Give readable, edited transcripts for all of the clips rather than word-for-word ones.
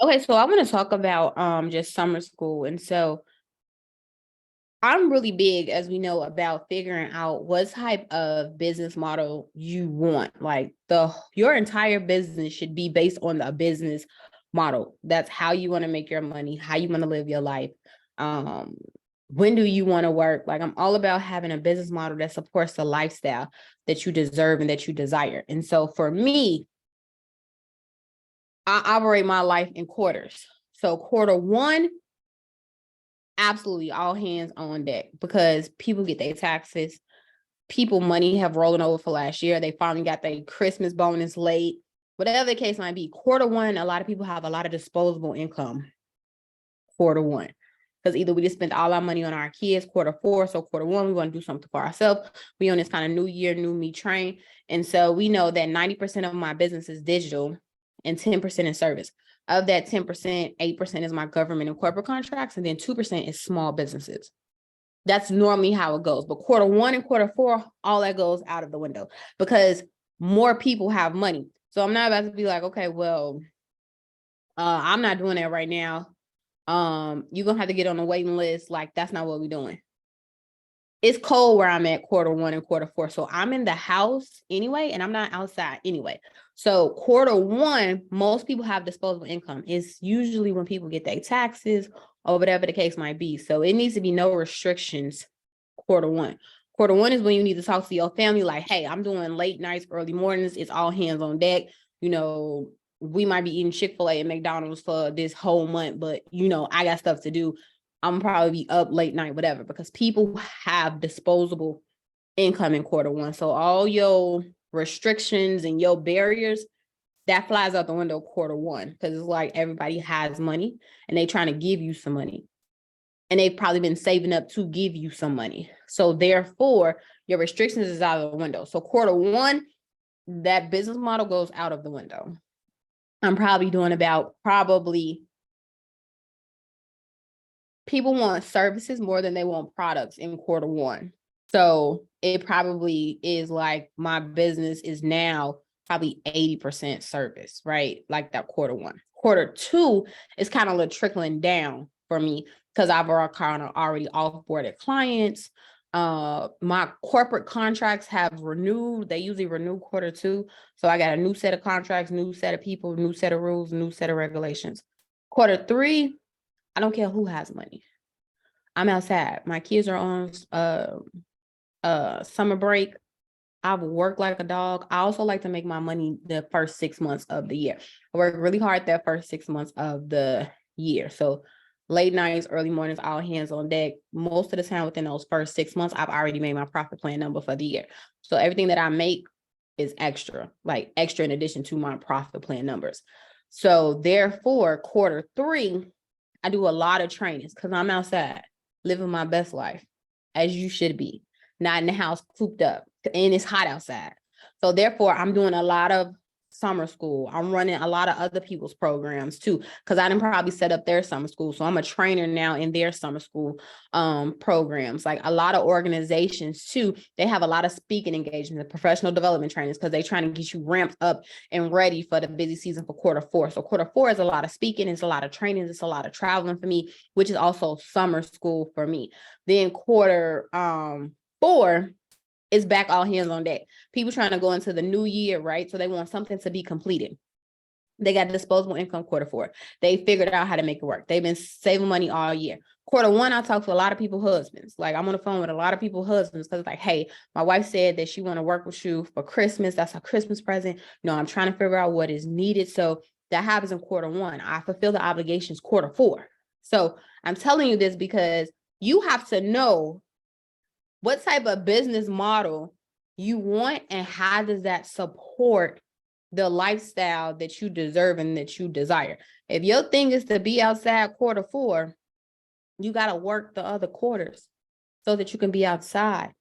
Okay, so I want to talk about just summer school. And so I'm really big, as we know, about figuring out what type of business model you want. Like your entire business should be based on the business model. That's how you want to make your money, how you want to live your life. Um, when do you want to work? Like I'm all about having a business model that supports the lifestyle that you deserve and that you desire. And so for me, I operate my life in quarters. So quarter one, absolutely all hands on deck because people get their taxes. People money have rolling over for last year. They finally got their Christmas bonus late. Whatever the case might be, quarter one, a lot of people have a lot of disposable income. Quarter one. Because either we just spent all our money on our kids, quarter four. So quarter one, we want to do something for ourselves. We on this kind of new year, new me train. And so we know that 90% of my business is digital and 10% in service. Of that 10%, 8% is my government and corporate contracts, and then 2% is small businesses. That's normally how it goes. But quarter one and quarter four, all that goes out of the window because more people have money. So I'm not about to be like, okay, well, I'm not doing that right now. You're gonna have to get on the waiting list. Like, that's not what we're doing. It's cold where I'm at quarter one and quarter four. So I'm in the house anyway, and I'm not outside anyway. So quarter one, most people have disposable income. It's usually when people get their taxes or whatever the case might be. So it needs to be no restrictions quarter one. Quarter one is when you need to talk to your family like, hey, I'm doing late nights, early mornings. It's all hands on deck. You know, we might be eating Chick-fil-A and McDonald's for this whole month, but I got stuff to do. I'm probably be up late night, whatever, because people have disposable income in quarter one. So all your restrictions and your barriers, that flies out the window quarter one, because it's like everybody has money and they trying to give you some money. And they've probably been saving up to give you some money. So therefore, your restrictions is out of the window. So quarter one, that business model goes out of the window. I'm probably doing about people want services more than they want products in quarter one. So it probably is like my business is now probably 80% service, right? Like that quarter one. Quarter two is kind of trickling down for me because I've already offboarded clients. My corporate contracts have renewed. They usually renew quarter two. So I got a new set of contracts, new set of people, new set of rules, new set of regulations. Quarter three, I don't care who has money. I'm outside. My kids are on summer break. I've worked like a dog. I also like to make my money the first 6 months of the year. I work really hard that first 6 months of the year. So late nights, early mornings, all hands on deck. Most of the time within those first 6 months, I've already made my profit plan number for the year. So everything that I make is extra, like extra in addition to my profit plan numbers. So therefore, quarter three, I do a lot of trainings because I'm outside living my best life, as you should be, not in the house cooped up, and it's hot outside. So therefore, I'm doing a lot of summer school. I'm running a lot of other people's programs too, because I didn't probably set up their summer school. So I'm a trainer now in their summer school programs. Like a lot of organizations too, they have a lot of speaking engagements and professional development trainings because they're trying to get you ramped up and ready for the busy season for quarter four. So quarter four is a lot of speaking, it's a lot of trainings, it's a lot of traveling for me, which is also summer school for me. Then quarter four is back all hands on deck. People trying to go into the new year, right? So they want something to be completed. They got disposable income quarter four. They figured out how to make it work. They've been saving money all year. Quarter one, I talk to a lot of people's husbands. Like I'm on the phone with a lot of people's husbands because it's like, hey, my wife said that she want to work with you for Christmas. That's a Christmas present. I'm trying to figure out what is needed. So that happens in quarter one. I fulfill the obligations quarter four. So I'm telling you this because you have to know what type of business model you want and how does that support the lifestyle that you deserve and that you desire. If your thing is to be outside quarter four, you got to work the other quarters so that you can be outside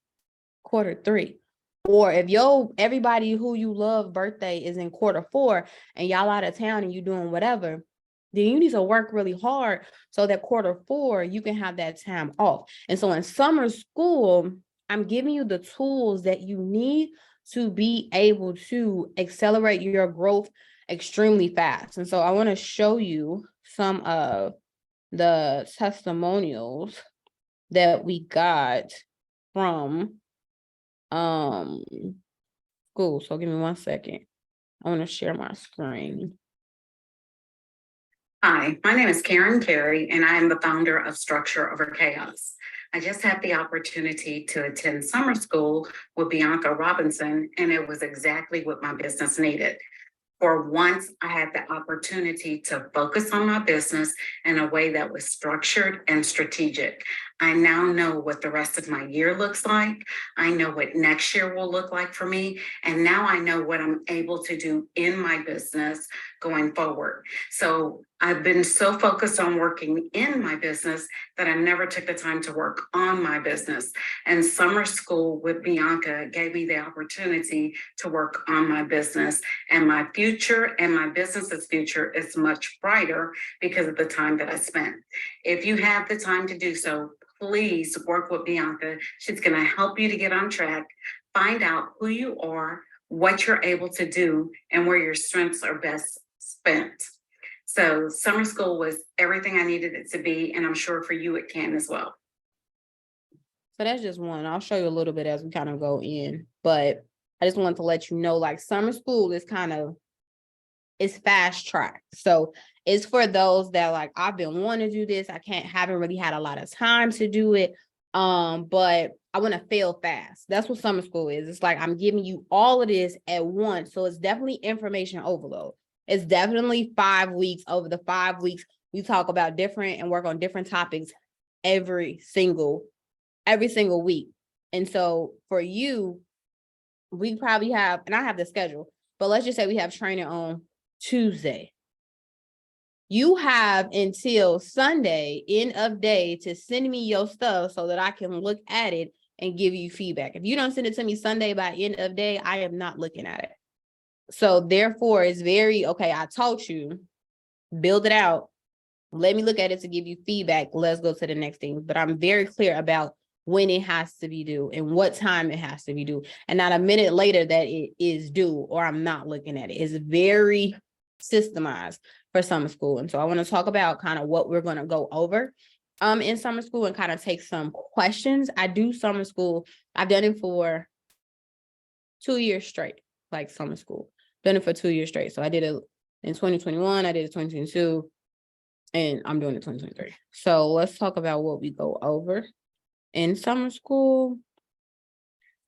quarter three. Or if everybody who you love birthday is in quarter four and y'all out of town and you doing whatever, then you need to work really hard so that quarter four, you can have that time off. And so in summer school, I'm giving you the tools that you need to be able to accelerate your growth extremely fast. And so I want to show you some of the testimonials that we got from school. So give me 1 second. I want to share my screen. Hi, my name is Cayden Cay, and I am the founder of Structure Over Chaos. I just had the opportunity to attend summer school with Bianca Robinson, and it was exactly what my business needed. For once, I had the opportunity to focus on my business in a way that was structured and strategic. I now know what the rest of my year looks like. I know what next year will look like for me. And now I know what I'm able to do in my business going forward. So I've been so focused on working in my business that I never took the time to work on my business. And summer school with Bianca gave me the opportunity to work on my business, and my future and my business's future is much brighter because of the time that I spent. If you have the time to do so, please work with Bianca. She's going to help you to get on track, find out who you are, what you're able to do, and where your strengths are best spent. So summer school was everything I needed it to be, and I'm sure for you it can as well. So that's just one. I'll show you a little bit as we kind of go in, but I just wanted to let you know, like, summer school is it's fast track. So it's for those that, like, I've been wanting to do this. Haven't really had a lot of time to do it. But I want to fail fast. That's what summer school is. It's like, I'm giving you all of this at once. So it's definitely information overload. It's definitely 5 weeks. Over the 5 weeks, we talk about different and work on different topics every single week. And so for you, we probably have, and I have the schedule, but let's just say we have training on Tuesday. You have until Sunday, end of day, to send me your stuff so that I can look at it and give you feedback. If you don't send it to me Sunday by end of day, I am not looking at it. So therefore, it's very, okay, I taught you, build it out. Let me look at it to give you feedback. Let's go to the next thing. But I'm very clear about when it has to be due and what time it has to be due. And not a minute later that it is due or I'm not looking at it. It's very systemized for summer school. And so I want to talk about kind of what we're going to go over in summer school and kind of take some questions. I do summer school. I've done it for 2 years straight, like summer school. Done it for 2 years straight. So I did it in 2021. I did it 2022. And I'm doing it 2023. So let's talk about what we go over in summer school.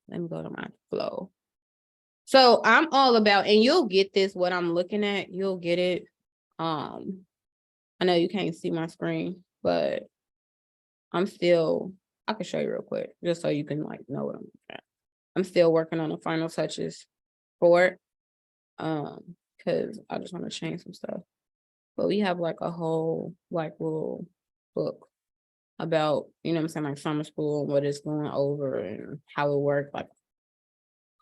Let me go to my flow. So I'm all about, and you'll get this, what I'm looking at, you'll get it. I know you can't see my screen, but I can show you real quick, just so you can, like, know what I'm looking at. I'm still working on the final touches for it. Because I just want to change some stuff. But we have, like, a whole, like, little book about, you know what I'm saying, like summer school and what it's going over and how it works, like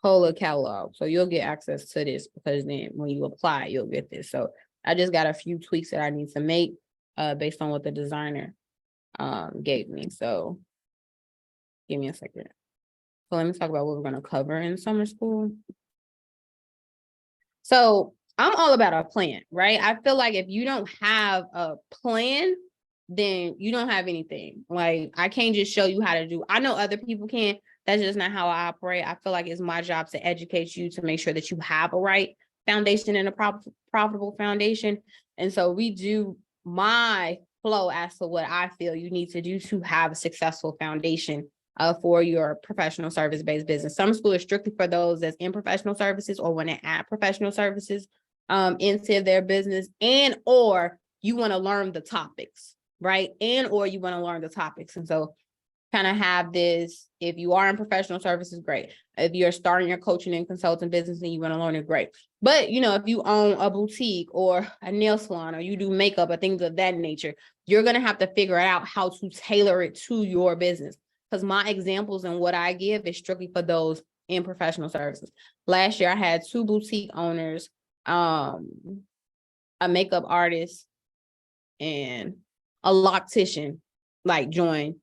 whole catalog. So you'll get access to this, because then when you apply, you'll get this. So I just got a few tweaks that I need to make based on what the designer gave me. So give me a second. So let me talk about what we're going to cover in summer school. So I'm all about a plan, right? I feel like if you don't have a plan, then you don't have anything. Like, I can't just show you how to do. I know other people can. That's just not how I operate. I feel like it's my job to educate you to make sure that you have a right foundation and a profitable foundation. And so we do my flow as to what I feel you need to do to have a successful foundation for your professional service-based business. Summer school is strictly for those that's in professional services or want to add professional services into their business, and or you want to learn the topics, right? And or you want to learn the topics. And so kind of have this, if you are in professional services, great. If you're starting your coaching and consulting business and you want to learn it, great. But, you know, if you own a boutique or a nail salon or you do makeup or things of that nature, you're going to have to figure out how to tailor it to your business. Because my examples and what I give is strictly for those in professional services. Last year, I had 2 boutique owners, a makeup artist, and a loctician, like, join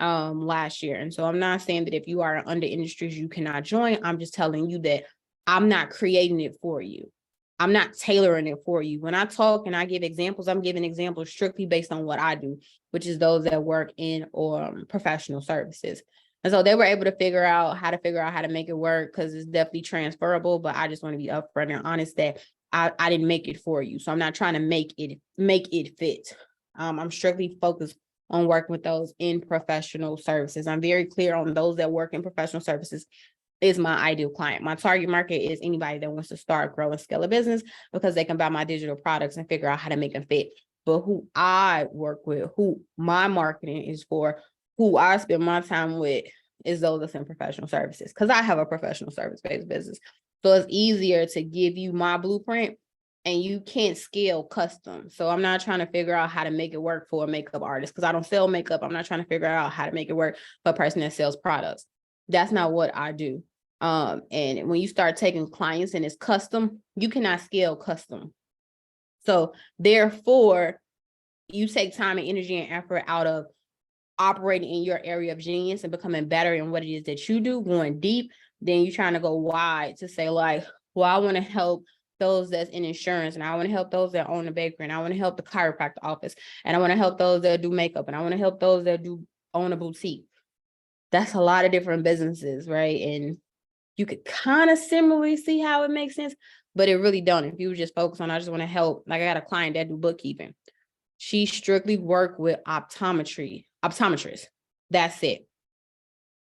last year. And so I'm not saying that if you are under industries you cannot join. I'm just telling you that I'm not creating it for you. I'm not tailoring it for you. When I talk and I give examples, I'm giving examples strictly based on what I do, which is those that work in professional services. And so they were able to figure out how to make it work, because it's definitely transferable. But I just want to be upfront and honest that I didn't make it for you. So I'm not trying to make it fit. I'm strictly focused on working with those in professional services. I'm very clear on those that work in professional services is my ideal client. My target market is anybody that wants to start, grow, and scale a business, because they can buy my digital products and figure out how to make them fit. But who I work with, who my marketing is for, who I spend my time with, is those that's in professional services, because I have a professional service-based business. So it's easier to give you my blueprint, and you can't scale custom. So I'm not trying to figure out how to make it work for a makeup artist, because I don't sell makeup. I'm not trying to figure out how to make it work for a person that sells products. That's not what I do. And when you start taking clients and it's custom, you cannot scale custom. So therefore, you take time and energy and effort out of operating in your area of genius and becoming better in what it is that you do, going deep. Then you're trying to go wide to say, like, well, I want to help those that's in insurance, and I want to help those that own a bakery, and I want to help the chiropractor office, and I want to help those that do makeup, and I want to help those that do own a boutique. That's a lot of different businesses, right? And you could kind of similarly see how it makes sense, but it really don't. If you just focus on, I just want to help. Like, I got a client that do bookkeeping. She strictly work with optometrists. That's it.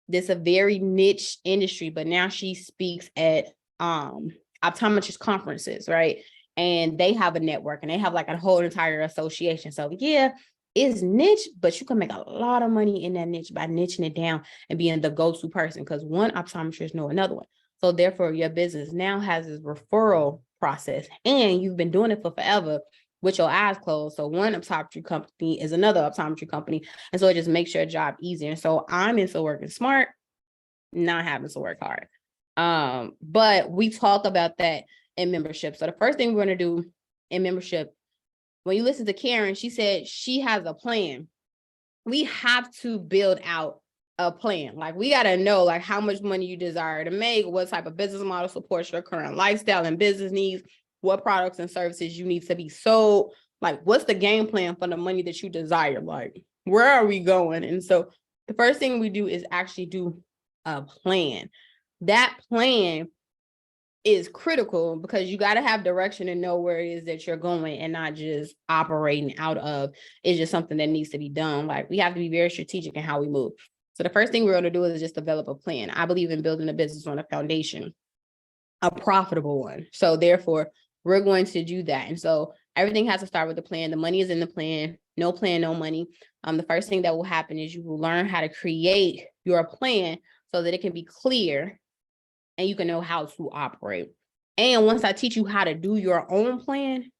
This is a very niche industry, but now she speaks at optometrist conferences, right? And they have a network, and they have like a whole entire association. So yeah, it's niche, but you can make a lot of money in that niche by niching it down and being the go-to person, because one optometrist know another one. So therefore, your business now has this referral process, and you've been doing it for forever with your eyes closed. So one optometry company is another optometry company. And so it just makes your job easier. And so I'm into working smart, not having to work hard. But we talk about that in membership. So the first thing we're going to do in membership, when you listen to Karen, she said she has a plan. We have to build out a plan. Like, we got to know like how much money you desire to make, what type of business model supports your current lifestyle and business needs, what products and services you need to be sold. Like, what's the game plan for the money that you desire? Like, where are we going? And so the first thing we do is actually do a plan. That plan is critical, because you got to have direction and know where it is that you're going, and not just operating out of it's just something that needs to be done. Like, we have to be very strategic in how we move. So the first thing we're going to do is just develop a plan. I believe in building a business on a foundation, a profitable one. So therefore, we're going to do that. And so everything has to start with the plan. The money is in the plan. No plan, no money. The first thing that will happen is you will learn how to create your plan so that it can be clear and you can know how to operate. And once I teach you how to do your own plan,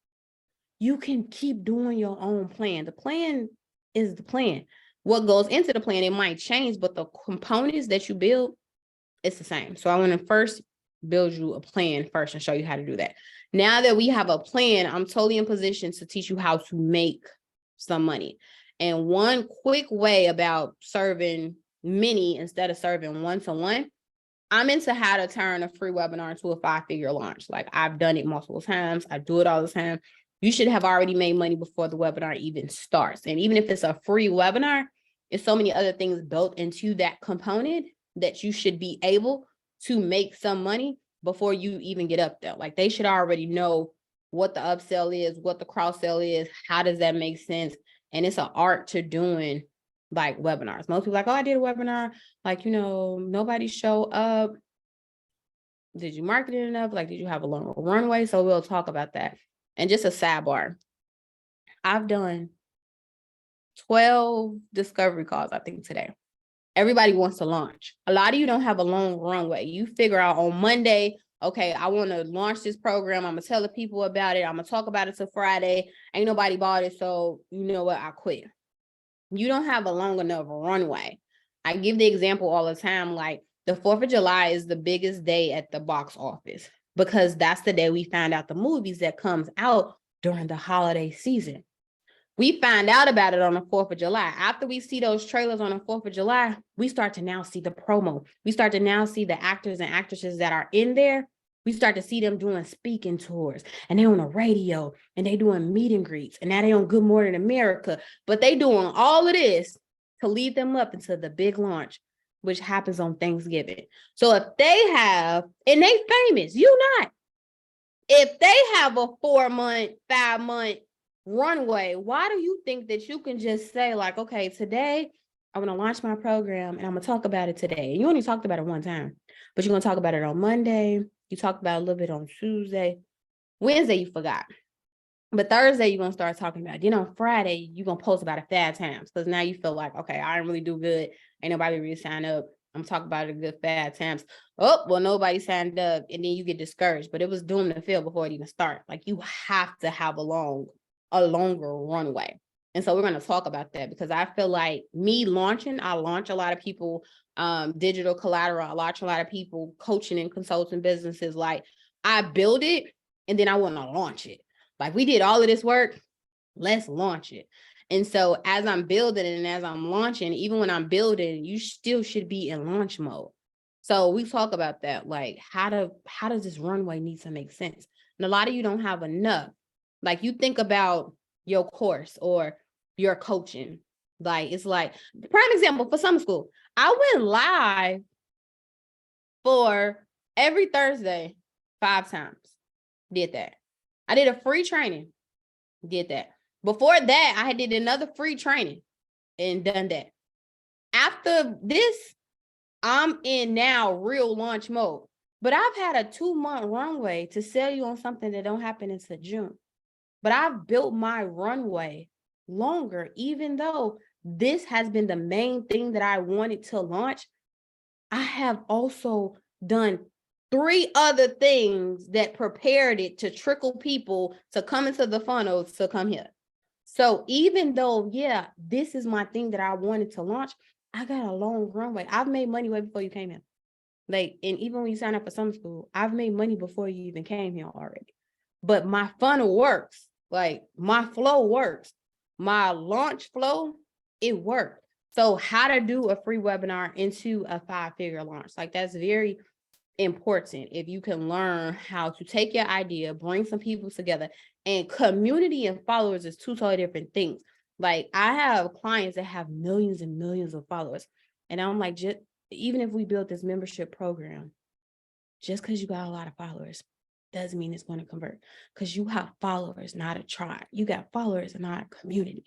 you can keep doing your own plan. The plan is the plan. What goes into the plan, it might change, but the components that you build, it's the same. So I want to first build you a plan first and show you how to do that. Now that we have a plan, I'm totally in position to teach you how to make some money. And one quick way about serving many instead of serving one-to-one, I'm into how to turn a free webinar into a 5-figure launch. Like, I've done it multiple times. I do it all the time. You should have already made money before the webinar even starts. And even if it's a free webinar, it's so many other things built into that component that you should be able to make some money before you even get up there. Like, they should already know what the upsell is, what the cross sell is, how does that make sense? And it's an art to doing like webinars. Most people are like, oh, I did a webinar. Like, nobody show up. Did you market it enough? Like, did you have a long runway? So we'll talk about that. And just a sidebar, I've done 12 discovery calls, I think, today. Everybody wants to launch. A lot of you don't have a long runway. You figure out on Monday, okay, I want to launch this program. I'm going to tell the people about it. I'm going to talk about it till Friday. Ain't nobody bought it. So you know what? I quit. You don't have a long enough runway. I give the example all the time, like the 4th of July is the biggest day at the box office, because that's the day we find out the movies that comes out during the holiday season. We find out about it on the 4th of July. After we see those trailers on the 4th of July, we start to now see the promo. We start to now see the actors and actresses that are in there We start to see them doing speaking tours, and they on the radio, and they doing meet and greets, and now they on Good Morning America. But they doing all of this to lead them up into the big launch, which happens on Thanksgiving. So if they have, and they famous, you not, if they have a 4-month, 5-month runway, why do you think that you can just say like, okay, today I'm going to launch my program and I'm going to talk about it today. And you only talked about it one time, but you're going to talk about it on Monday. You talked about it a little bit on Tuesday. Wednesday, you forgot. But Thursday, you're going to start talking about it. Then on Friday, you're going to post about it 5 times because now you feel like, okay, I didn't really do good. Ain't nobody really signed up. I'm talking about it a good 5 times. Oh, well, nobody signed up. And then you get discouraged, but it was doomed to fail before it even started. Like you have to have a longer runway. And so we're going to talk about that because I feel like me launching, I launch a lot of people, digital collateral. I launch a lot of people coaching and consulting businesses. Like I build it and then I want to launch it. Like we did all of this work, let's launch it. And so as I'm building and as I'm launching, even when I'm building, you still should be in launch mode. So we talk about that, like how does this runway need to make sense? And a lot of you don't have enough. Like you think about your course or your coaching. Like it's like, prime example for summer school. I went live for every Thursday 5 times. Did that. I did a free training, did that. Before that, I did another free training and done that. After this, I'm in now real launch mode. But I've had a 2-month runway to sell you on something that don't happen until June. But I've built my runway longer, even though this has been the main thing that I wanted to launch. I have also done 3 other things that prepared it to trickle people to come into the funnel to come here. So even though, yeah, this is my thing that I wanted to launch, I got a long runway. I've made money way before you came here. Like, and even when you sign up for summer school, I've made money before you even came here already. But my funnel works. Like my flow works. My launch flow, it worked. So how to do a free webinar into a 5-figure launch. Like that's very important if you can learn how to take your idea, bring some people together, and community and followers is 2 totally different things. Like I have clients that have millions and millions of followers, and I'm like, just even if we built this membership program, just because you got a lot of followers doesn't mean it's going to convert, because you have followers, not a tribe. You got followers and not a community.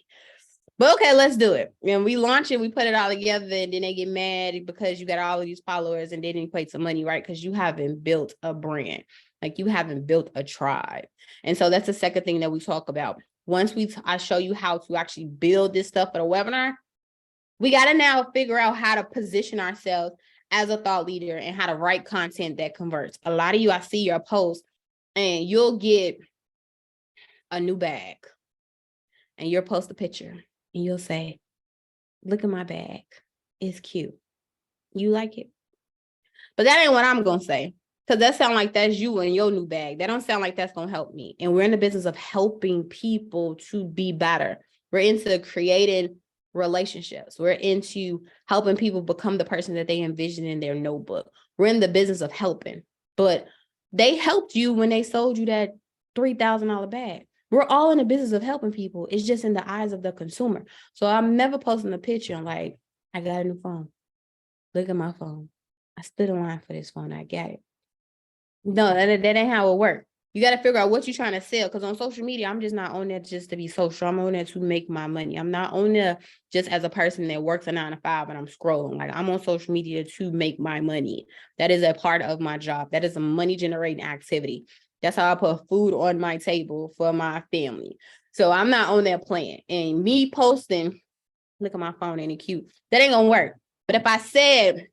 But okay, let's do it. And we launch it, we put it all together, and then they get mad because you got all of these followers and they didn't equate some money, right? Because you haven't built a brand, like you haven't built a tribe. And so that's the second thing that we talk about. Once I show you how to actually build this stuff for the webinar, we got to now figure out how to position ourselves as a thought leader and how to write content that converts. A lot of you, I see your posts and you'll get a new bag and you'll post a picture. And you'll say, look at my bag. It's cute. You like it? But that ain't what I'm going to say. Because that sounds like that's you and your new bag. That don't sound like that's going to help me. And we're in the business of helping people to be better. We're into creating relationships. We're into helping people become the person that they envision in their notebook. We're in the business of helping. But they helped you when they sold you that $3,000 bag. We're all in the business of helping people. It's just in the eyes of the consumer. So I'm never posting a picture and like, I got a new phone. Look at my phone. I stood in line for this phone. I got it. No, that ain't how it works. You got to figure out what you're trying to sell. Because on social media, I'm just not on there just to be social. I'm on there to make my money. I'm not on there just as a person that works a 9 to 5 and I'm scrolling. Like I'm on social media to make my money. That is a part of my job. That is a money generating activity. That's how I put food on my table for my family. So I'm not on there playing. And me posting, look at my phone, ain't it cute? That ain't gonna work. But if I said,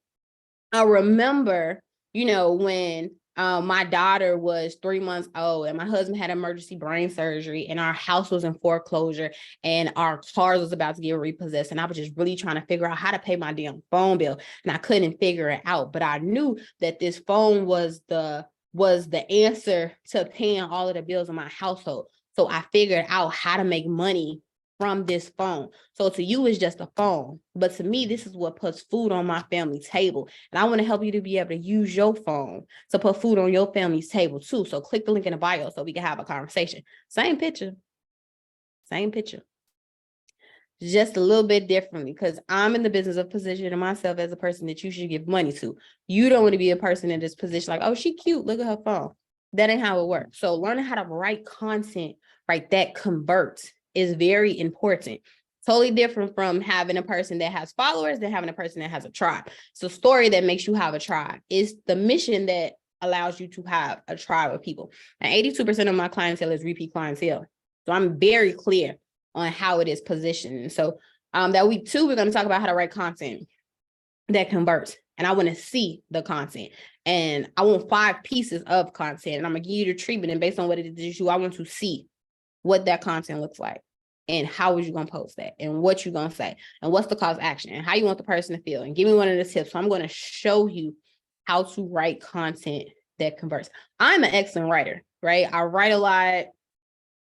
I remember, when my daughter was 3 months old and my husband had emergency brain surgery and our house was in foreclosure and our cars was about to get repossessed. And I was just really trying to figure out how to pay my damn phone bill. And I couldn't figure it out. But I knew that this phone was the answer to paying all of the bills in my household. So I figured out how to make money from this phone. So to you, it's just a phone. But to me, this is what puts food on my family table. And I want to help you to be able to use your phone to put food on your family's table too. So click the link in the bio so we can have a conversation. Same picture. Same picture. Just a little bit differently, because I'm in the business of positioning myself as a person that you should give money to. You don't want to be a person in this position like, oh, she cute, look at her phone. That ain't how it works. So learning how to write content, right, that converts is very important. Totally different from having a person that has followers than having a person that has a tribe. It's a story that makes you have a tribe. It's the mission that allows you to have a tribe of people. And 82% of my clientele is repeat clientele. So I'm very clear on how it is positioned. And so that week 2, we're going to talk about how to write content that converts. And I want to see the content. And I want 5 pieces of content. And I'm going to give you the treatment. And based on what it is you, I want to see what that content looks like. And how is you going to post that? And what you going to say? And what's the call to action? And how you want the person to feel? And give me one of the tips. So I'm going to show you how to write content that converts. I'm an excellent writer, right? I write a lot.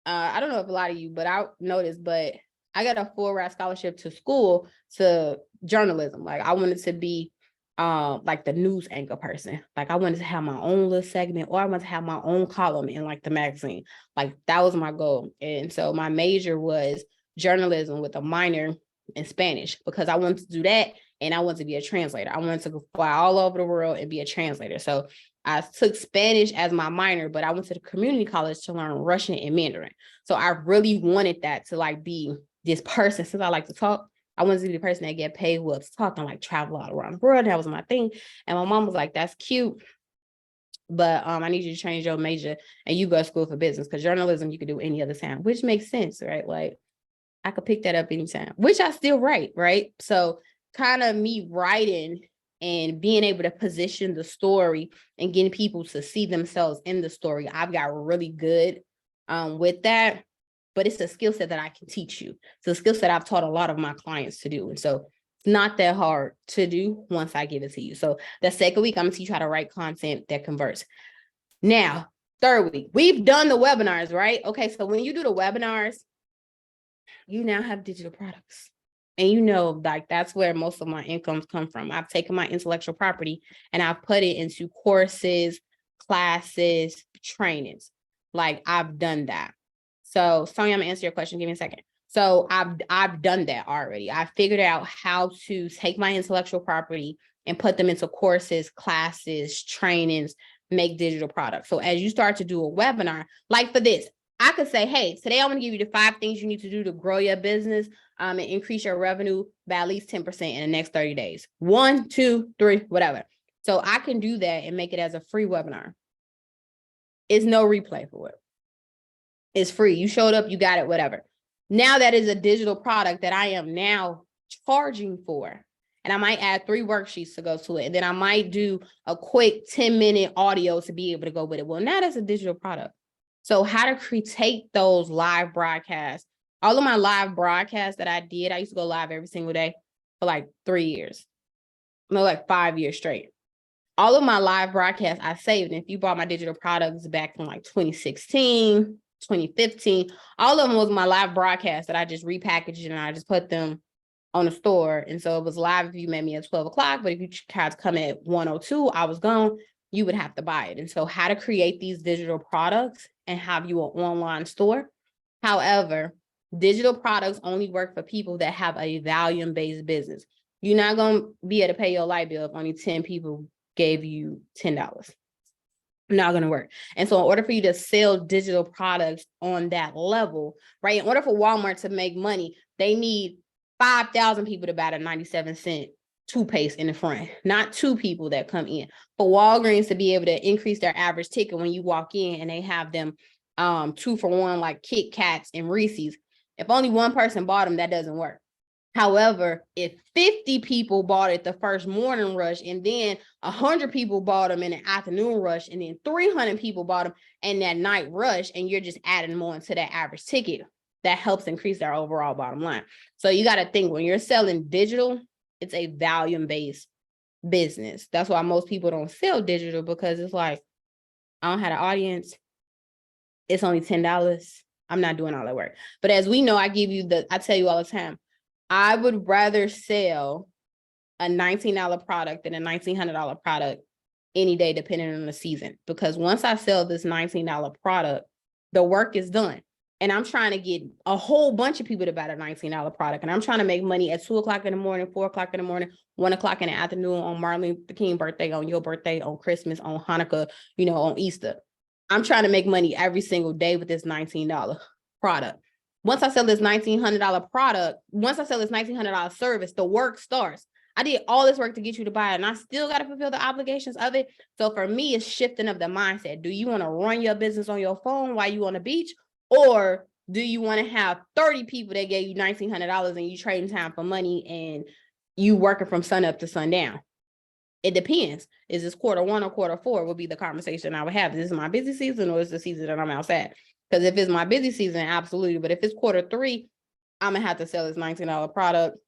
I don't know if a lot of you, but I noticed, but I got a full ride scholarship to school to journalism. Like I wanted to be like the news anchor person. Like I wanted to have my own little segment, or I wanted to have my own column in like the magazine. Like that was my goal. And so my major was journalism with a minor in Spanish, because I wanted to do that. And I wanted to be a translator. I wanted to fly all over the world and be a translator. So I took Spanish as my minor, but I went to the community college to learn Russian and Mandarin. So I really wanted that to like be this person. Since I like to talk, I wanted to be the person that get paid well to talk and like travel all around the world. That was my thing. And my mom was like, that's cute, but I need you to change your major and you go to school for business, because journalism you could do any other time, which makes sense, right? Like I could pick that up anytime, which I still write, right? So kind of me writing and being able to position the story and getting people to see themselves in the story. I've got really good with that, but it's a skill set that I can teach you. It's a skill set I've taught a lot of my clients to do. And so it's not that hard to do once I give it to you. So the second week, I'm gonna teach you how to write content that converts. Now, third week, we've done the webinars, right? Okay, so when you do the webinars, you now have digital products. And you know, like that's where most of my incomes come from. I've taken my intellectual property and I've put it into courses, classes, trainings. Like I've done that. So Sonia, I'm gonna answer your question. Give me a second. So I've done that already. I figured out how to take my intellectual property and put them into courses, classes, trainings, make digital products. So as you start to do a webinar, like for this, I could say, hey, today I'm going to give you the 5 things you need to do to grow your business and increase your revenue by at least 10% in the next 30 days. 1, 2, 3, whatever. So I can do that and make it as a free webinar. It's no replay for it. It's free. You showed up, you got it, whatever. Now that is a digital product that I am now charging for. And I might add 3 worksheets to go to it. And then I might do a quick 10-minute audio to be able to go with it. Well, now that's a digital product. So how to create those live broadcasts. All of my live broadcasts that I did, I used to go live every single day for like 3 years. No, like 5 years straight. All of my live broadcasts I saved. And if you bought my digital products back from like 2016, 2015, all of them was my live broadcasts that I just repackaged and I just put them on the store. And so it was live if you met me at 12 o'clock, but if you tried to come at 1:02, I was gone, you would have to buy it. And so how to create these digital products and have you an online store. However, digital products only work for people that have a volume-based business. You're not going to be able to pay your light bill if only 10 people gave you $10. Not going to work. And so in order for you to sell digital products on that level, right, in order for Walmart to make money, they need 5,000 people to buy the 97-cent toothpaste in the front, not 2 people that come in. For Walgreens to be able to increase their average ticket when you walk in and they have them 2 for 1 like Kit Kats and Reese's, if only 1 person bought them, that doesn't work. However, if 50 people bought it the first morning rush, and then 100 people bought them in the afternoon rush, and then 300 people bought them in that night rush, and you're just adding more into that average ticket, that helps increase their overall bottom line. So you got to think, when you're selling digital, it's a volume-based business. That's why most people don't sell digital, because it's like, I don't have an audience. It's only $10. I'm not doing all that work. But as we know, I tell you all the time, I would rather sell a $19 product than a $1,900 product any day, depending on the season. Because once I sell this $19 product, the work is done. And I'm trying to get a whole bunch of people to buy a $19 product. And I'm trying to make money at 2 o'clock in the morning, 4 o'clock in the morning, 1 o'clock in the afternoon, on Martin Luther King birthday, on your birthday, on Christmas, on Hanukkah, on Easter. I'm trying to make money every single day with this $19 product. Once I sell this $1,900 product, once I sell this $1,900 service, the work starts. I did all this work to get you to buy it, and I still got to fulfill the obligations of it. So for me, it's shifting of the mindset. Do you want to run your business on your phone while you on the beach? Or do you want to have 30 people that gave you $1,900 and you trading time for money and you working from sun up to sundown? It depends. Is this quarter 1 or quarter 4 would be the conversation I would have. Is this my busy season or is the season that I'm outside? Because if it's my busy season, absolutely. But if it's quarter 3, I'm going to have to sell this $19 product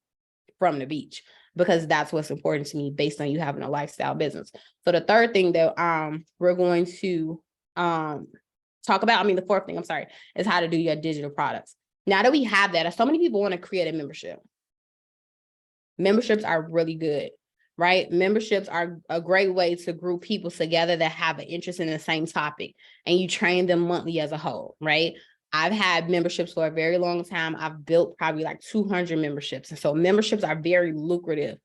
from the beach, because that's what's important to me based on you having a lifestyle business. So the third thing that we're going to talk about, the fourth thing, is how to do your digital products. Now that we have that, so many people want to create a membership. Memberships are really good, right? Memberships are a great way to group people together that have an interest in the same topic, and you train them monthly as a whole, right? I've had memberships for a very long time. I've built probably like 200 memberships. And so memberships are very lucrative.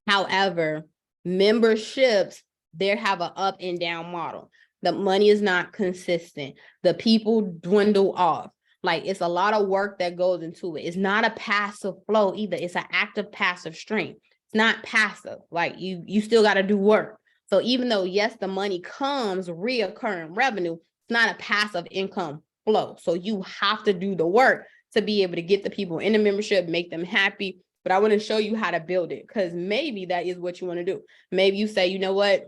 However, memberships, they have an up and down model. The money is not consistent. The people dwindle off. Like, it's a lot of work that goes into it. It's not a passive flow either. It's an active passive stream. It's not passive. Like, you still got to do work. So even though, yes, the money comes reoccurring revenue, it's not a passive income flow. So you have to do the work to be able to get the people in the membership, make them happy. But I want to show you how to build it, because maybe that is what you want to do. Maybe you say, you know what?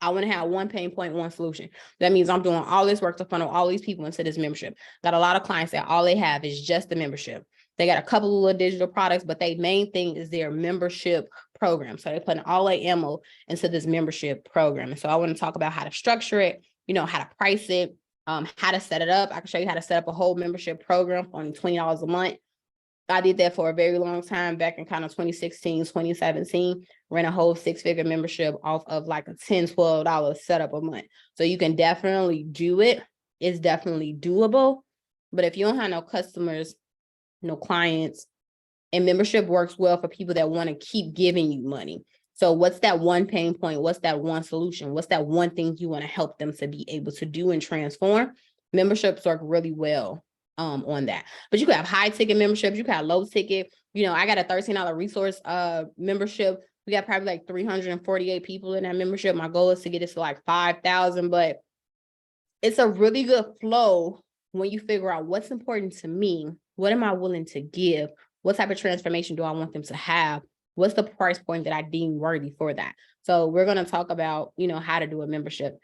I want to have one pain point, one solution. That means I'm doing all this work to funnel all these people into this membership. Got a lot of clients that all they have is just the membership. They got a couple of digital products, but their main thing is their membership program. So they're putting all their ammo into this membership program. And so I want to talk about how to structure it, how to price it, how to set it up. I can show you how to set up a whole membership program for only $20 a month. I did that for a very long time back in kind of 2016, 2017, ran a whole 6-figure membership off of like a $10, $12 setup a month. So you can definitely do it. It's definitely doable. But if you don't have no customers, no clients, and membership works well for people that want to keep giving you money. So what's that one pain point? What's that one solution? What's that one thing you want to help them to be able to do and transform? Memberships work really well on that. But you could have high ticket memberships. You could have low ticket. I got a $13 resource membership. We got probably like 348 people in that membership. My goal is to get it to like 5,000, but it's a really good flow when you figure out what's important to me. What am I willing to give? What type of transformation do I want them to have? What's the price point that I deem worthy for that? So we're going to talk about, how to do a membership.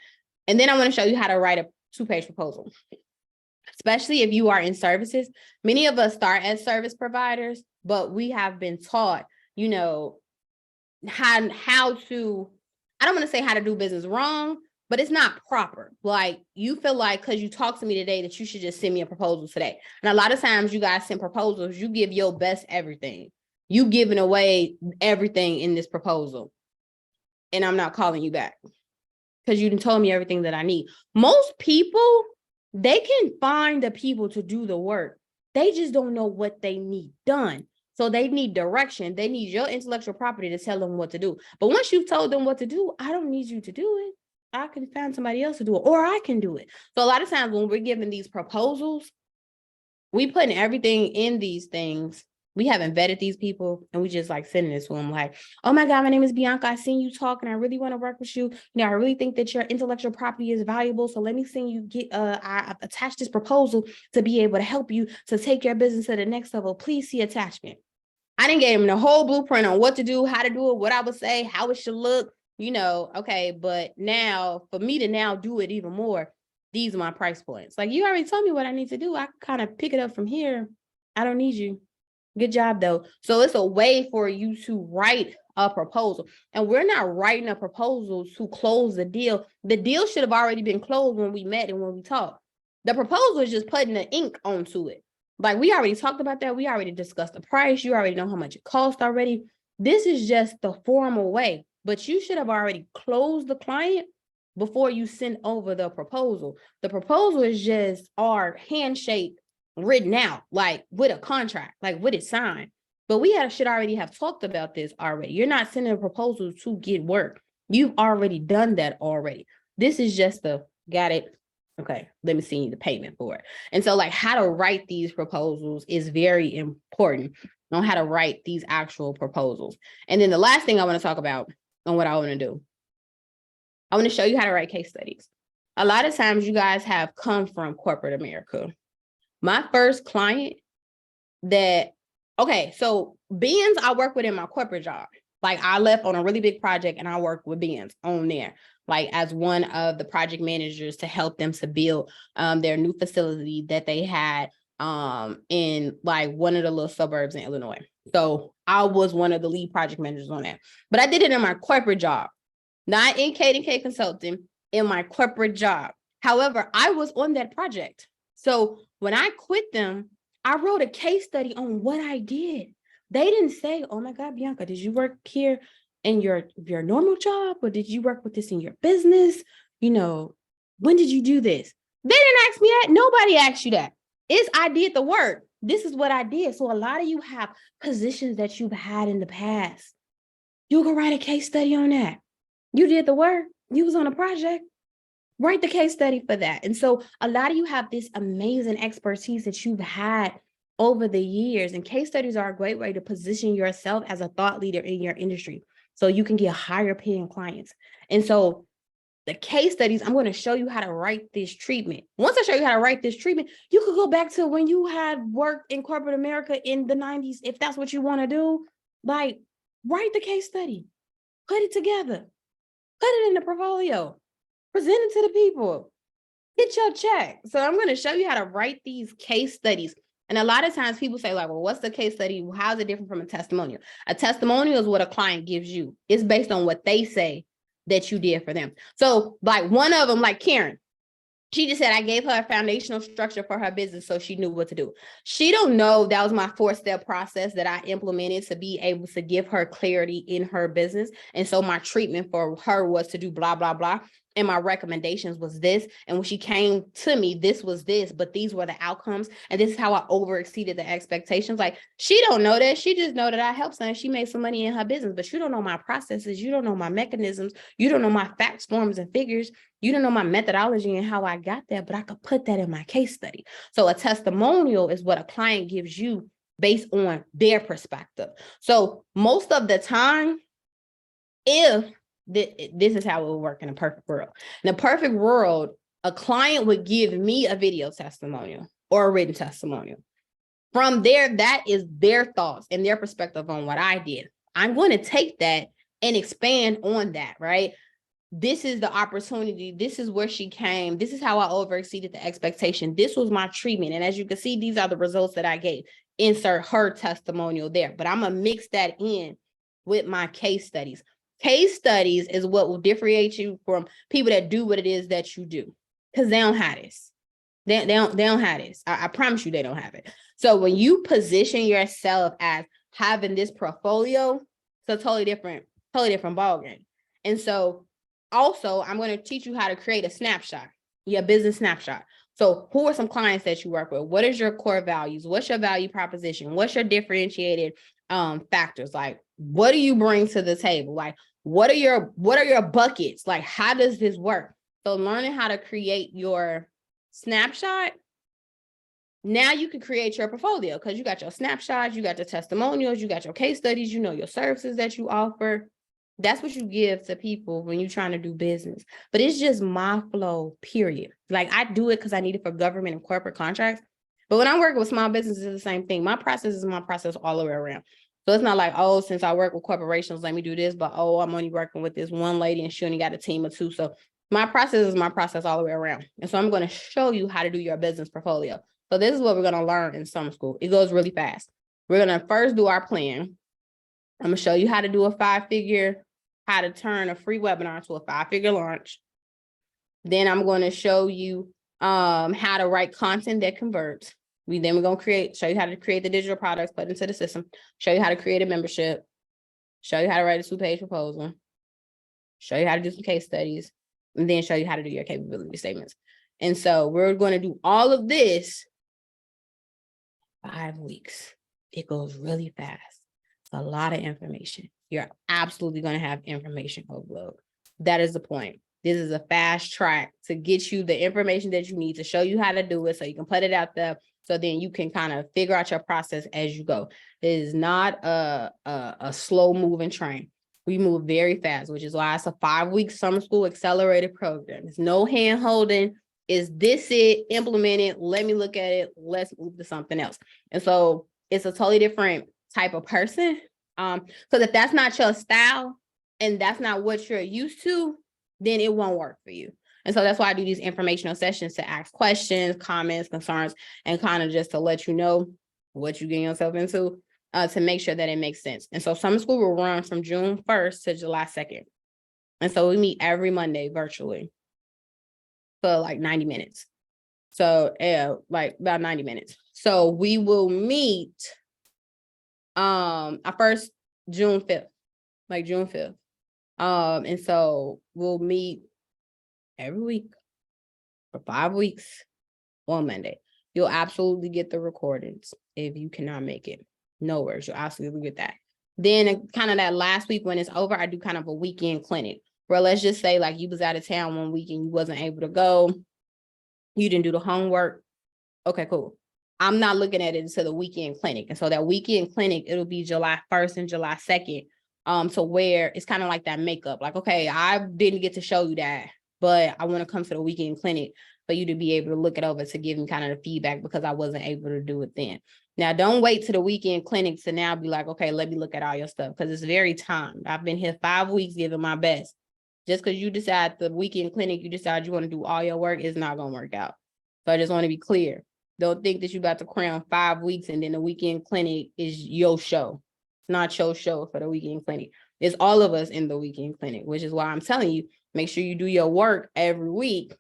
And then I want to show you how to write a 2-page proposal, especially if you are in services. Many of us start as service providers, but we have been taught, how to, I don't want to say how to do business wrong, but it's not proper. Like, you feel like because you talked to me today that you should just send me a proposal today. And a lot of times you guys send proposals, you give your best everything. You giving away everything in this proposal. And I'm not calling you back because you done told me everything that I need. Most people, they can find the people to do the work. They just don't know what they need done. So they need direction. They need your intellectual property to tell them what to do. But once you've told them what to do, I don't need you to do it. I can find somebody else to do it, or I can do it. So a lot of times when we're giving these proposals, we putting everything in these things. We haven't vetted these people, and we just like sending this to them like, oh my God, my name is Bianca. I seen you talk and I really want to work with you. I really think that your intellectual property is valuable. So let me send you I attach this proposal to be able to help you to take your business to the next level. Please see attachment. I didn't give them the whole blueprint on what to do, how to do it, what I would say, how it should look, okay. But now for me to now do it even more, these are my price points. Like, you already told me what I need to do. I kind of pick it up from here. I don't need you. Good job though. So it's a way for you to write a proposal. And we're not writing a proposal to close the deal. The deal should have already been closed when we met and when we talked. The proposal is just putting the ink onto it. Like we already talked about that. We already discussed the price. You already know how much it costs already. This is just the formal way, but you should have already closed the client before you send over the proposal. The proposal is just our handshake written out, like with a contract, like with it signed. But we should already have talked about this already. You're not sending a proposal to get work. You've already done that already. This is just got it. Okay, let me see the payment for it. And so like how to write these proposals is very important on how to write these actual proposals. And then the last thing I want to talk about on what I want to do, I want to show you how to write case studies. A lot of times you guys have come from corporate America. My first client so Benz, I work with in my corporate job. Like I left on a really big project and I worked with Benz on there, like as one of the project managers to help them to build their new facility that they had in like one of the little suburbs in Illinois. So I was one of the lead project managers on that, but I did it in my corporate job, not in Cayden Cay Consulting, in my corporate job. However, I was on that project. So when I quit them, I wrote a case study on what I did. They didn't say, oh my God, Bianca, did you work here in your normal job? Or did you work with this in your business? You know, when did you do this? They didn't ask me that. Nobody asked you that. It's I did the work. This is what I did. So a lot of you have positions that you've had in the past. You can write a case study on that. You did the work. You was on a project. Write the case study for that. And so a lot of you have this amazing expertise that you've had over the years. And case studies are a great way to position yourself as a thought leader in your industry so you can get higher paying clients. And so the case studies, I'm going to show you how to write this treatment. Once I show you how to write this treatment, you could go back to when you had worked in corporate America in the 90s. If that's what you want to do, like write the case study, put it together, put it in the portfolio. Present it to the people. Get your check. So I'm going to show you how to write these case studies. And a lot of times people say like, well, what's the case study? How is it different from a testimonial? A testimonial is what a client gives you. It's based on what they say that you did for them. So like one of them, like Karen, she just said, I gave her a foundational structure for her business so she knew what to do. She don't know that was my 4-step process that I implemented to be able to give her clarity in her business. And so my treatment for her was to do blah, blah, blah. And my recommendations was this. And when she came to me, this was this, but these were the outcomes. And this is how I over exceeded the expectations. Like she don't know that. She just know that I helped her and she made some money in her business, but you don't know my processes. You don't know my mechanisms. You don't know my facts, forms, and figures. You don't know my methodology and how I got there, but I could put that in my case study. So a testimonial is what a client gives you based on their perspective. So most of the time, if this is how it would work in a perfect world. In a perfect world, a client would give me a video testimonial or a written testimonial. From there, that is their thoughts and their perspective on what I did. I'm going to take that and expand on that, right? This is the opportunity. This is where she came. This is how I over exceeded the expectation. This was my treatment. And as you can see, these are the results that I gave. Insert her testimonial there, but I'm going to mix that in with my case studies. Case studies is what will differentiate you from people that do what it is that you do, because they don't have this. They don't have this. I promise you they don't have it. So when you position yourself as having this portfolio, it's a totally different ballgame. And so also I'm going to teach you how to create a snapshot, your business snapshot. So who are some clients that you work with? What is your core values? What's your value proposition? What's your differentiated factors? Like, what do you bring to the table? Like, what are your buckets? Like, how does this work? So learning how to create your snapshot, now you can create your portfolio because you got your snapshots, you got your testimonials, you got your case studies, you know your services that you offer. That's what you give to people when you're trying to do business. But it's just my flow, period. Like I do it because I need it for government and corporate contracts. But when I'm working with small businesses, it's the same thing. My process is my process all the way around. So it's not like, oh, since I work with corporations, let me do this. But, oh, I'm only working with this one lady and she only got a team of 2. So my process is my process all the way around. And so I'm going to show you how to do your business portfolio. So this is what we're going to learn in summer school. It goes really fast. We're going to first do our plan. I'm going to show you how to do a 5-figure, how to turn a free webinar to a 5-figure launch. Then I'm going to show you how to write content that converts. We're gonna show you how to create the digital products, put into the system, show you how to create a membership, show you how to write a 2-page proposal, show you how to do some case studies, and then show you how to do your capability statements. And so we're going to do all of this 5 weeks. It goes really fast. It's a lot of information. You're absolutely going to have information overload. That is the point. This is a fast track to get you the information that you need to show you how to do it so you can put it out there. So then you can kind of figure out your process as you go. It is not a slow moving train. We move very fast, which is why it's a 5-week summer school accelerated program. There's no hand holding. Is this it? Implement it. Let me look at it. Let's move to something else. And so it's a totally different type of person. Because if that's not your style and that's not what you're used to, then it won't work for you. And so that's why I do these informational sessions to ask questions, comments, concerns, and kind of just to let you know what you're getting yourself into, to make sure that it makes sense. And so summer school will run from June 1st to July 2nd. And so we meet every Monday virtually for like 90 minutes. So like about 90 minutes. So we will meet our first June 5th, like June 5th. And so we'll meet every week for 5 weeks on Monday. You'll absolutely get the recordings if you cannot make it. No worries, you'll absolutely get that. Then kind of that last week when it's over, I do kind of a weekend clinic where let's just say like you was out of town one week and you wasn't able to go. You didn't do the homework. Okay, cool. I'm not looking at it until the weekend clinic. And so that weekend clinic, it'll be July 1st and July 2nd. To where it's kind of like that makeup. Like, okay, I didn't get to show you that, but I want to come to the weekend clinic for you to be able to look it over to give me kind of the feedback because I wasn't able to do it then. Now, don't wait to the weekend clinic to now be like, okay, let me look at all your stuff because it's very timed. I've been here 5 weeks giving my best. Just because you decide the weekend clinic, you decide you want to do all your work, it's not going to work out. So I just want to be clear. Don't think that you about to cram 5 weeks and then the weekend clinic is your show. It's not your show for the weekend clinic. It's all of us in the weekend clinic, which is why I'm telling you, make sure you do your work every week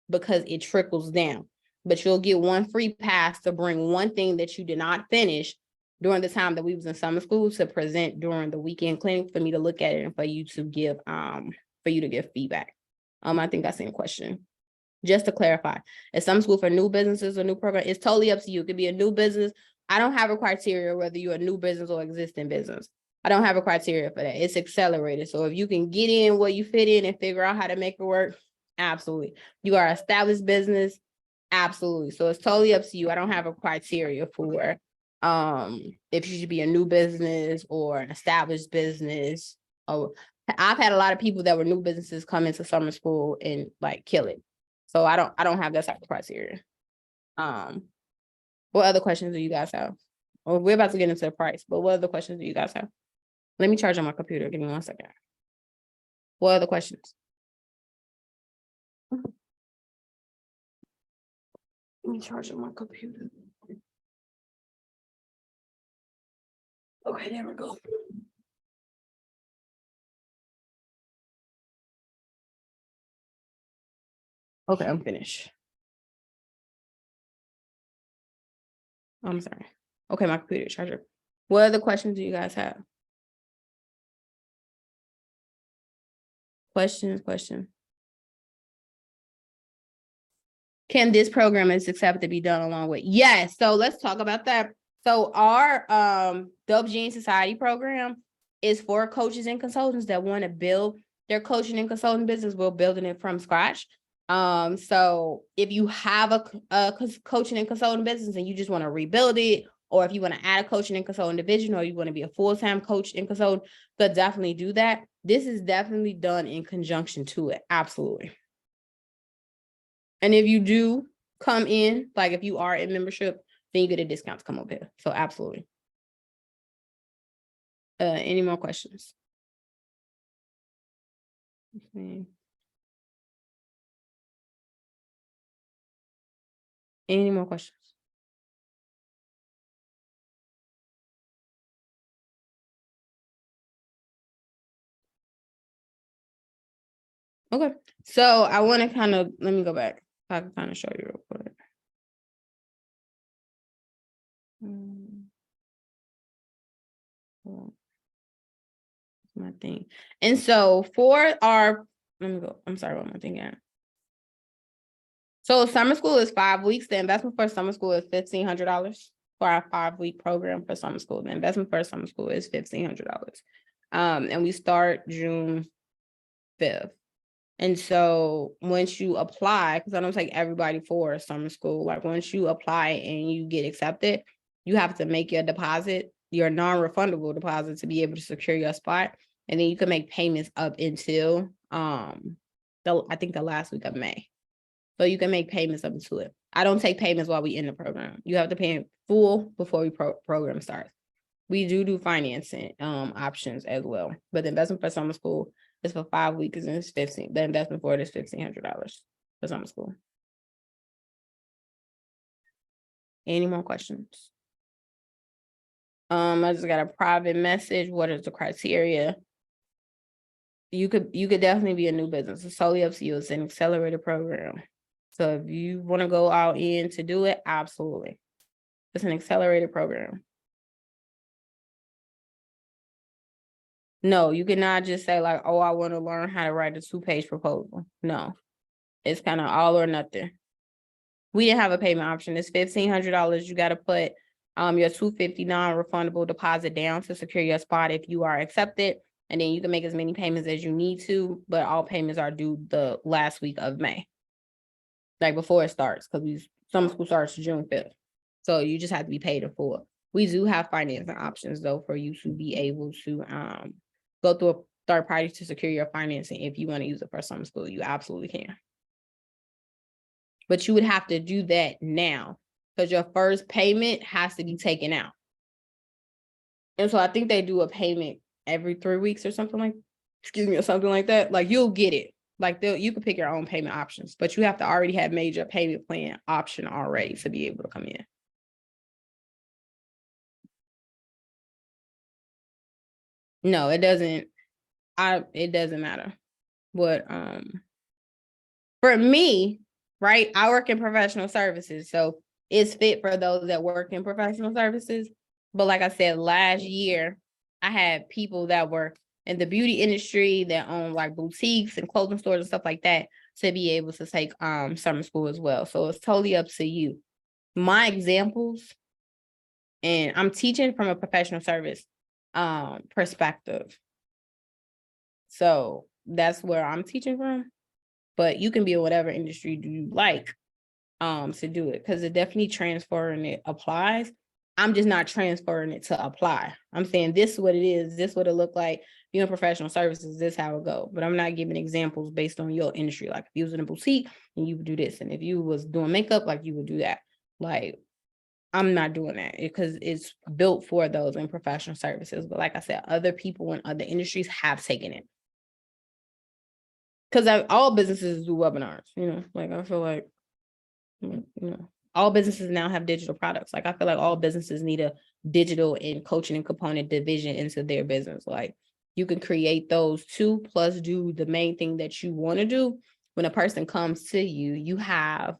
because it trickles down. But you'll get one free pass to bring one thing that you did not finish during the time that we was in summer school to present during the weekend clinic for me to look at it and for you to give feedback. I think that's the question. Just to clarify, it's summer school for new businesses or new program. It's totally up to you. It could be a new business. I don't have a criteria whether you're a new business or existing business. I don't have a criteria for that. It's accelerated. So if you can get in where you fit in and figure out how to make it work, absolutely. You are established business, absolutely. So it's totally up to you. I don't have a criteria for if you should be a new business or an established business. Oh, I've had a lot of people that were new businesses come into summer school and like kill it. So I don't have that type of criteria. What other questions do you guys have? Well, we're about to get into the price, but what other questions do you guys have? Let me charge on my computer. Give me 1 second. What other questions? Let me charge on my computer. Okay, there we go. Okay, I'm finished. I'm sorry. Okay, my computer charger. What other questions do you guys have? Question. Can this program is accepted to be done along with? Yes. So let's talk about that. So our Dope Gene Society program is for coaches and consultants that want to build their coaching and consulting business. We're building it from scratch. So if you have a coaching and consulting business and you just want to rebuild it, or if you want to add a coaching and consulting division, or you want to be a full-time coach and consultant, but definitely do that. This is definitely done in conjunction to it. Absolutely. And if you do come in, like if you are in membership, then you get a discount to come over here. So absolutely. Any more questions? Okay. Any more questions? Okay. So I want to let me go back. I can kind of show you real quick. My thing. And so for our, let me go. I'm sorry, what am I thinking? So summer school is 5 weeks. The investment for summer school is $1,500 for our 5-week program for summer school. The investment for summer school is $1,500. And we start June 5th. And so once you apply, because I don't take everybody for summer school, like once you apply and you get accepted, you have to make your deposit, your non-refundable deposit, to be able to secure your spot. And then you can make payments up until I think the last week of May. So you can make payments up until it. I don't take payments while we in the program. You have to pay in full before we program starts. We do financing options as well. But the investment for summer school is for 5 weeks and it's $1,500. The investment for it is $1,500 for summer school. Any more questions? I just got a private message. What is the criteria? You could definitely be a new business. It's solely up to you. It's an accelerated program. So if you want to go all in to do it, absolutely. It's an accelerated program. No, you cannot just say like, oh, I want to learn how to write a 2-page proposal. No, it's kind of all or nothing. We didn't have a payment option. It's $1,500. You got to put your $250 non-refundable deposit down to secure your spot if you are accepted. And then you can make as many payments as you need to, but all payments are due the last week of May. Like before it starts, because summer school starts June 5th. So you just have to be paid in full. We do have financing options though for you to be able to go through a third party to secure your financing. If you want to use it for summer school, you absolutely can. But you would have to do that now because your first payment has to be taken out. And so I think they do a payment every 3 weeks or something like, or something like that. Like you'll get it. Like you can pick your own payment options, but you have to already have made your payment plan option already to be able to come in. No, it doesn't. It doesn't matter. What for me, right? I work in professional services, so it's fit for those that work in professional services. But like I said, last year I had people that were in the beauty industry that own like boutiques and clothing stores and stuff like that to be able to take summer school as well. So it's totally up to you. My examples, and I'm teaching from a professional service perspective. So that's where I'm teaching from. But you can be in whatever industry you like to do it, because it definitely transferring it applies. I'm just not transferring it to apply. I'm saying this is what it is. This is what it look like. You in professional services, this is how it go. But I'm not giving examples based on your industry. Like if you was in a boutique and you would do this, and if you was doing makeup, like you would do that. Like I'm not doing that because it's built for those in professional services. But like I said, other people in other industries have taken it. Because all businesses do webinars, like I feel like, all businesses now have digital products. Like I feel like all businesses need a digital and coaching and component division into their business. Like you can create those two plus do the main thing that you want to do. When a person comes to you, you have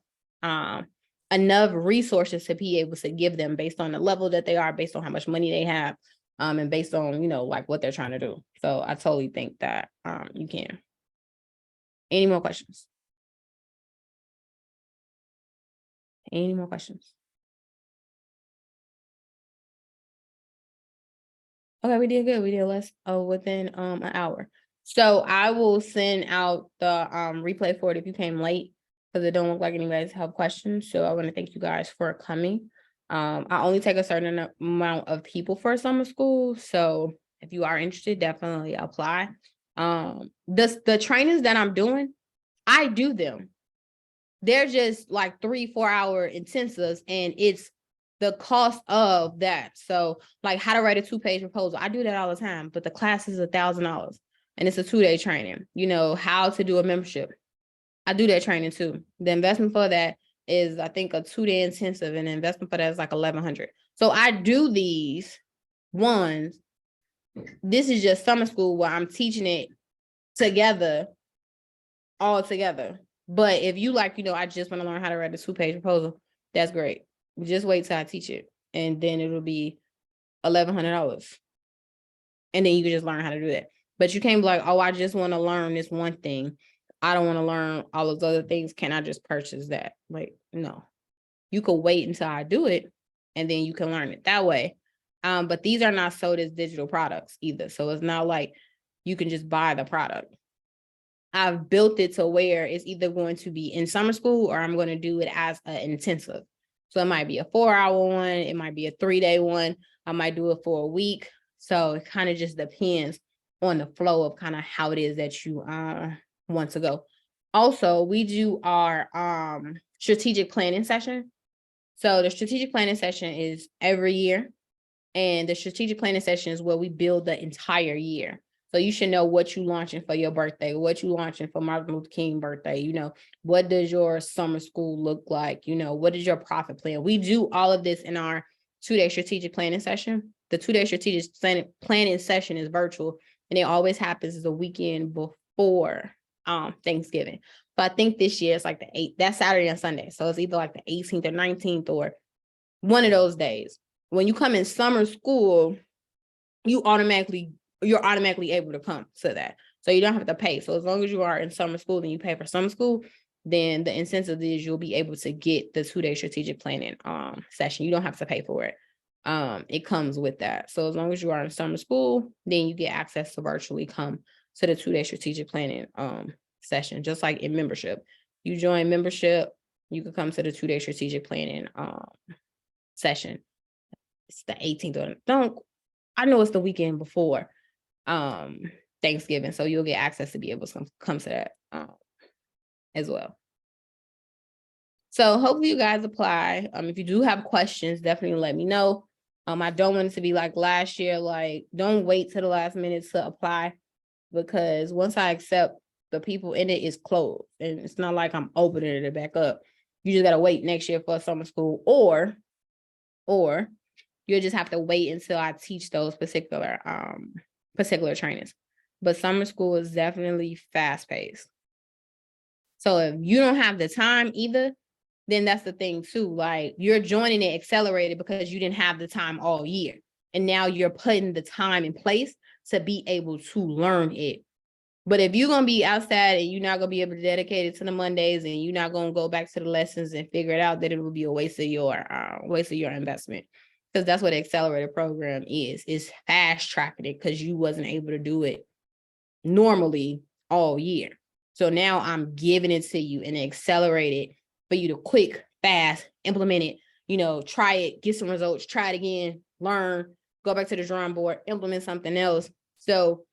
enough resources to be able to give them based on the level that they are, based on how much money they have, and based on, like what they're trying to do. So I totally think that you can. Any more questions? Any more questions? Okay, we did good. We did less within an hour. So I will send out the replay for it if you came late, because it don't look like anybody's have questions. So I want to thank you guys for coming. I only take a certain amount of people for summer school. So if you are interested, definitely apply. The trainings that I'm doing, I do them. They're just like 3-4 hour intensives, and it's the cost of that. So like how to write a 2-page proposal, I do that all the time, but the class is $1,000 and it's a 2-day training. How to do a membership, I do that training too. The investment for that is, I think, a 2-day intensive, and the investment for that is like $1,100. So I do these ones. This is just summer school where I'm teaching it together, all together. But if you like, I just want to learn how to write a 2-page proposal, that's great. Just wait till I teach it. And then it'll be $1,100. And then you can just learn how to do that. But you can't be like, oh, I just want to learn this one thing. I don't want to learn all those other things. Can I just purchase that? Like, no. You could wait until I do it, and then you can learn it that way. But these are not sold as digital products either. So it's not like you can just buy the product. I've built it to where it's either going to be in summer school or I'm going to do it as an intensive. So it might be a 4-hour one. It might be a 3-day one. I might do it for a week. So it kind of just depends on the flow of kind of how it is that you want to go. Also, we do our strategic planning session. So the strategic planning session is every year. And the strategic planning session is where we build the entire year. So you should know what you launching for your birthday, what you launching for Martin Luther King birthday. What does your summer school look like? What is your profit plan? We do all of this in our 2-day strategic planning session. The 2-day strategic planning session is virtual, and it always happens the weekend before Thanksgiving. But I think this year it's like the 8th, that's Saturday and Sunday. So it's either like the 18th or 19th or one of those days. When you come in summer school, you're automatically able to come to that. So you don't have to pay. So as long as you are in summer school and you pay for summer school, then the incentive is you'll be able to get the 2-day strategic planning session. You don't have to pay for it. It comes with that. So as long as you are in summer school, then you get access to virtually come to the 2-day strategic planning session, just like in membership. You join membership, you can come to the 2-day strategic planning session. It's the 18th. I know it's the weekend before Thanksgiving, so you'll get access to be able to come to that as well. So hopefully you guys apply. If you do have questions, definitely let me know. I don't want it to be like last year, like don't wait till the last minute to apply, because once I accept, the people in it is closed, and it's not like I'm opening it back up. You just gotta wait next year for summer school, or you'll just have to wait until I teach those particular trainings. But summer school is definitely fast paced. So if you don't have the time either, then that's the thing too. Like you're joining it accelerated because you didn't have the time all year. And now you're putting the time in place to be able to learn it. But if you're going to be outside and you're not going to be able to dedicate it to the Mondays, and you're not going to go back to the lessons and figure it out, then it will be a waste of your investment. Because that's what the accelerated program is fast tracking it, because you wasn't able to do it normally all year. So now I'm giving it to you and accelerate it for you to quick, fast, implement it, try it, get some results, try it again, learn, go back to the drawing board, implement something else. So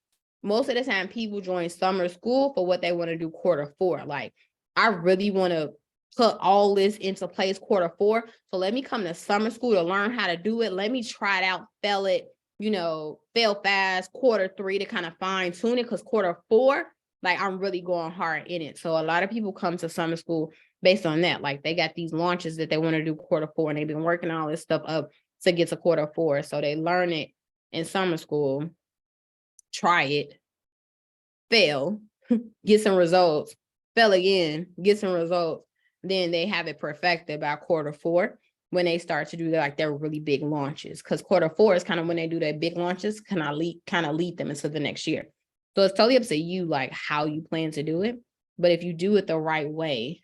most of the time people join summer school for what they want to do Q4. Like, I really want to put all this into place Q4. So let me come to summer school to learn how to do it. Let me try it out, fail it, fail fast, Q3 to kind of fine tune it, because Q4, like I'm really going hard in it. So a lot of people come to summer school based on that. Like they got these launches that they want to do Q4, and they've been working all this stuff up to get to Q4. So they learn it in summer school, try it, fail, get some results, fail again, get some results. Then they have it perfected by Q4 when they start to do their really big launches. Because Q4 is kind of when they do their big launches, kind of lead them into the next year. So it's totally up to you, like how you plan to do it. But if you do it the right way,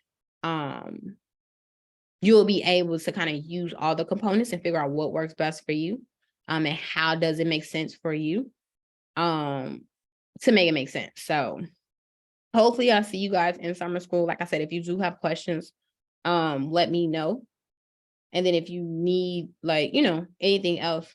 you'll be able to kind of use all the components and figure out what works best for you, and how does it make sense for you, to make it make sense. So hopefully I'll see you guys in summer school. Like I said, if you do have questions, let me know. And then if you need anything else,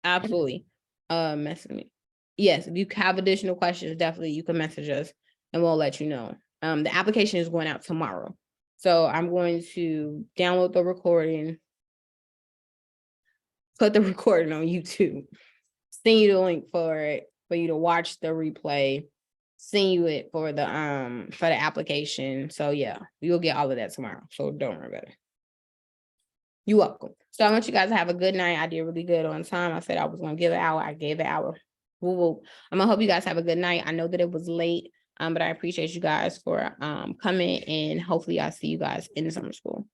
absolutely message me. Yes, if you have additional questions, definitely you can message us and we'll let you know. The application is going out tomorrow. So I'm going to download the recording, put the recording on YouTube, send you the link for it, for you to watch the replay, send you it for the application. So yeah, you'll get all of that tomorrow. So don't worry about it. You're welcome. So I want you guys to have a good night. I did really good on time. I said I was going to give an hour. I gave an hour. Woo-woo. I'm going to hope you guys have a good night. I know that it was late. But I appreciate you guys for coming, and hopefully I see you guys in the summer school.